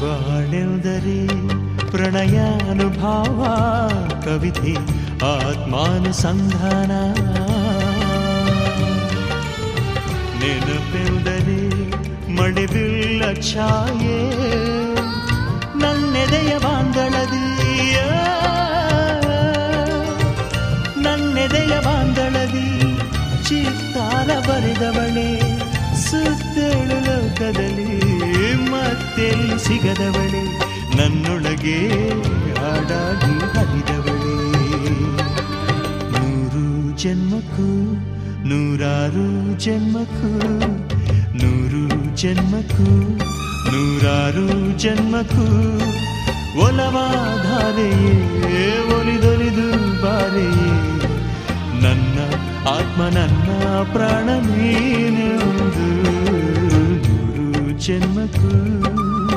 ಬಾಳೆಂದರೆ ಪ್ರಣಯಾನುಭಾವ, ಕವಿತೆ ಆತ್ಮಾನುಸಂಧಾನ. ನೆನಪೆಂದರೆ ಮಳೆಬಿಲ್ಲ ಛಾಯೆ, ನನ್ನೆದೆಯ ಬಾಂದಳದಿಯ, ನನ್ನೆದೆಯ ಬಾಂದಳದಿ ಚಿತ್ತಾರ ಬರೆದವಳೆ, ಸುತ್ತೇಳು ಲೋಕದಲ್ಲಿ ಮತ್ತೆಲ್ಲಿ ಸಿಗದವಳೆ, ನನ್ನೊಳಗೆ ಹಾಡಾಗಿ ಹರಿದವಳೆ. 100 ಜನ್ಮಕ್ಕೂ 100 ಜನ್ಮಕ್ಕೂ, 100 ಜನ್ಮಕ್ಕೂ 100 ಜನ್ಮಕ್ಕೂ ಒಲವಾಧಾರೆಯೇ ಒಲಿದೊಲಿದು ಬಾರೆಯೇ, ನನ್ನ ಆತ್ಮ ನನ್ನ ಪ್ರಾಣ ನೀನೆಂದು 100 ಜನ್ಮಕ್ಕೂ.